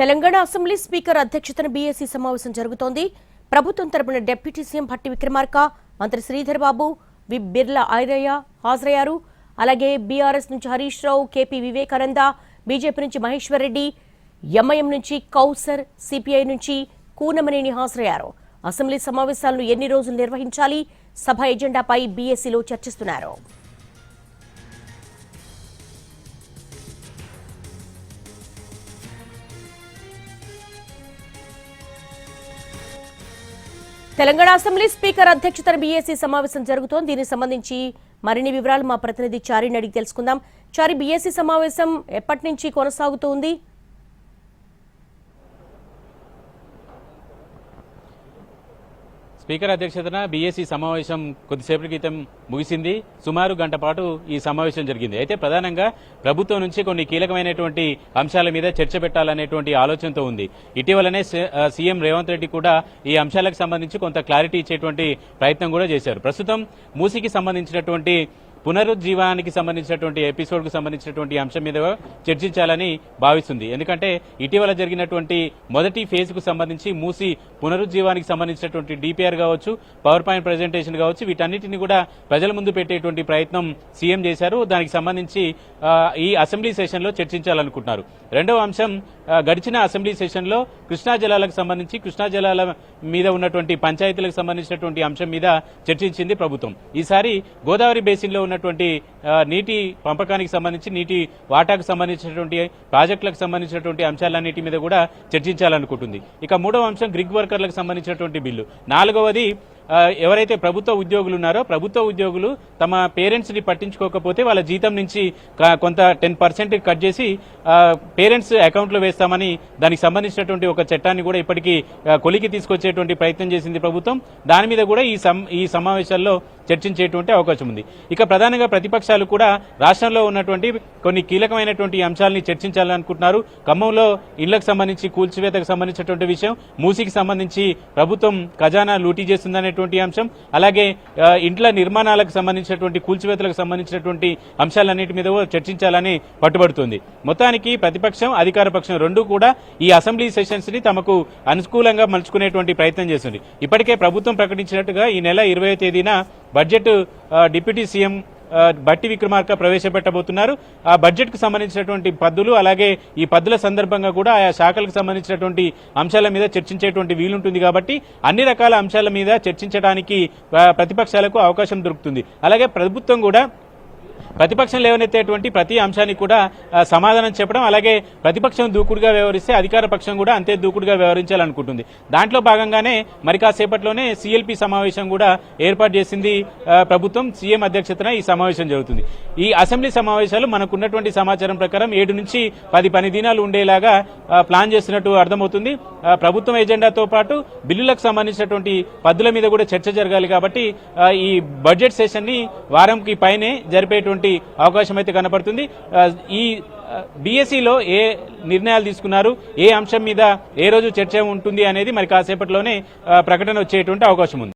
Telangana assembly speaker అధ్యక్షతన BAC సమావేశం జరుగుతోంది. ప్రభుత్వం తరపున డిప్యూటీ సీఎం భట్టి విక్రమార్క, మంత్రి శ్రీధర్ బాబు, విప్ బిర్లా ఐరయ్య హాజరయ్యారు. అలాగే బీఆర్ఎస్ నుంచి హరీష్ రావు, కేపీ వివేకానంద, బీజేపీ నుంచి మహేశ్వర్ రెడ్డి, ఎంఐఎం నుంచి కౌసర్, సిపిఐ నుంచి కూనమనేని హాజరయ్యారు. అసెంబ్లీ సమావేశాలను ఎన్ని రోజులు నిర్వహించాలి, సభ ఎజెండాపై బీఏసీలో చర్చిస్తున్నారు. తెలంగాణ అసెంబ్లీ స్పీకర్ అధ్యక్షతన బీఏసీ సమావేశం జరుగుతోంది. దీనికి సంబంధించి మరిన్ని వివరాలు మా ప్రతినిధి చారిని అడిగి తెలుసుకుందాం. చారి, బీఏసీ సమావేశం ఎప్పటి నుంచి కొనసాగుతోంది? స్పీకర్ అధ్యక్షతన బీఏసీ సమావేశం కొద్దిసేపటి క్రితం ముగిసింది. సుమారు గంట పాటు ఈ సమావేశం జరిగింది. అయితే ప్రధానంగా ప్రభుత్వం నుంచి కొన్ని కీలకమైనటువంటి అంశాల మీద చర్చ పెట్టాలనేటువంటి ఆలోచనతో ఉంది. ఇటీవలనే సీఎం రేవంత్ రెడ్డి కూడా ఈ అంశాలకు సంబంధించి కొంత క్లారిటీ ఇచ్చేటువంటి ప్రయత్నం కూడా చేశారు. ప్రస్తుతం మూసీకి సంబంధించినటువంటి పునరుజ్జీవానికి సంబంధించినటువంటి ఎపిసోడ్కు సంబంధించినటువంటి అంశం మీద చర్చించాలని భావిస్తుంది. ఎందుకంటే ఇటీవల జరిగినటువంటి మొదటి ఫేజ్కు సంబంధించి మూసి పునరుజ్జీవానికి సంబంధించినటువంటి డిపిఆర్ కావచ్చు, పవర్ పాయింట్ ప్రజెంటేషన్ కావచ్చు, వీటన్నిటిని కూడా ప్రజల ముందు పెట్టేటువంటి ప్రయత్నం సీఎం చేశారు. దానికి సంబంధించి ఈ అసెంబ్లీ సెషన్లో చర్చించాలనుకుంటున్నారు. రెండవ అంశం, గడిచిన అసెంబ్లీ సెషన్లో కృష్ణా జలాలకు సంబంధించి కృష్ణా జలాల మీద ఉన్నటువంటి పంచాయతీలకు సంబంధించినటువంటి అంశం మీద చర్చించింది ప్రభుత్వం. ఈసారి గోదావరి బేసిన్లో ఉన్నటువంటి నీటి పంపకానికి సంబంధించి, నీటి వాటాకు సంబంధించినటువంటి ప్రాజెక్టులకు సంబంధించినటువంటి అంశాలన్నిటి మీద కూడా చర్చించాలనుకుంటుంది. ఇక మూడవ అంశం గ్రిగ్ వర్కర్లకు సంబంధించినటువంటి బిల్లు. నాలుగవది, ఎవరైతే ప్రభుత్వ ఉద్యోగులు ఉన్నారో ప్రభుత్వ ఉద్యోగులు తమ పేరెంట్స్ ని పట్టించుకోకపోతే వాళ్ళ జీతం నుంచి కొంత 10% కట్ చేసి పేరెంట్స్ అకౌంట్ లో వేస్తామని దానికి సంబంధించినటువంటి ఒక చట్టాన్ని కూడా ఇప్పటికీ కొలికి తీసుకొచ్చేటువంటి ప్రయత్నం చేసింది ప్రభుత్వం. దాని మీద కూడా ఈ సమావేశాల్లో చర్చించేటువంటి అవకాశం ఉంది. ఇక ప్రధానంగా ప్రతిపక్షాలు కూడా రాష్ట్రంలో ఉన్నటువంటి కొన్ని కీలకమైనటువంటి అంశాలని చర్చించాలనుకుంటున్నారు. ఖమ్మంలో ఇళ్లకు సంబంధించి కూల్చివేతకు సంబంధించినటువంటి విషయం, మూసీకి సంబంధించి ప్రభుత్వం ఖజానా లూటీ చేస్తుందనేటువంటి అంశం, అలాగే ఇంట్ల నిర్మాణాలకు సంబంధించినటువంటి కూల్చివేతలకు సంబంధించినటువంటి అంశాలన్నిటి మీద చర్చించాలని పట్టుబడుతుంది. మొత్తానికి ప్రతిపక్షం, అధికార పక్షం రెండూ కూడా ఈ అసెంబ్లీ సెషన్స్ ని తమకు అనుకూలంగా మలుచుకునేటువంటి ప్రయత్నం చేస్తుంది. ఇప్పటికే ప్రభుత్వం ప్రకటించినట్టుగా ఈ నెల 20వ తేదీన budget deputy CM Bhatti Vikramarka ప్రవేశపెట్టబోతున్నారు. ఆ బడ్జెట్ కు సంబంధించినటువంటి పద్దులు, అలాగే ఈ పద్దుల సందర్భంగా కూడా ఆయా శాఖలకు సంబంధించినటువంటి అంశాల మీద చర్చించేటువంటి వీలుంటుంది. కాబట్టి అన్ని రకాల అంశాల మీద చర్చించడానికి ప్రతిపక్షాలకు అవకాశం దొరుకుతుంది. అలాగే ప్రభుత్వం కూడా ప్రతిపక్షం లేవనెత్తేటువంటి ప్రతి అంశానికి కూడా సమాధానం చెప్పడం, అలాగే ప్రతిపక్షం దూకుడుగా వ్యవహరిస్తే అధికార పక్షం కూడా అంతే దూకుడుగా వ్యవహరించాలనుకుంటుంది. దాంట్లో భాగంగానే మరి కాసేపట్లోనే సిఎల్పి సమావేశం కూడా ఏర్పాటు చేసింది ప్రభుత్వం. సీఎం అధ్యక్షతన ఈ సమావేశం జరుగుతుంది. ఈ అసెంబ్లీ సమావేశాలు మనకున్నటువంటి సమాచారం ప్రకారం 7 నుంచి 10 పని దినాలు ఉండేలాగా ప్లాన్ చేస్తున్నట్టు అర్థమవుతుంది. ప్రభుత్వం ఎజెండాతో పాటు బిల్లులకు సంబంధించినటువంటి పద్దుల మీద కూడా చర్చ జరగాలి. కాబట్టి ఈ బడ్జెట్ సెషన్ ని వారంకి పైనే జరిపేటువంటి అవకాశం అయితే కనపడుతుంది. ఈ బీఏసీలో ఏ నిర్ణయాలు తీసుకున్నారు, ఏ అంశం మీద ఏ రోజు చర్చ ఉంటుంది అనేది మరి కాసేపట్లోనే ప్రకటన వచ్చేటువంటి అవకాశం ఉంది.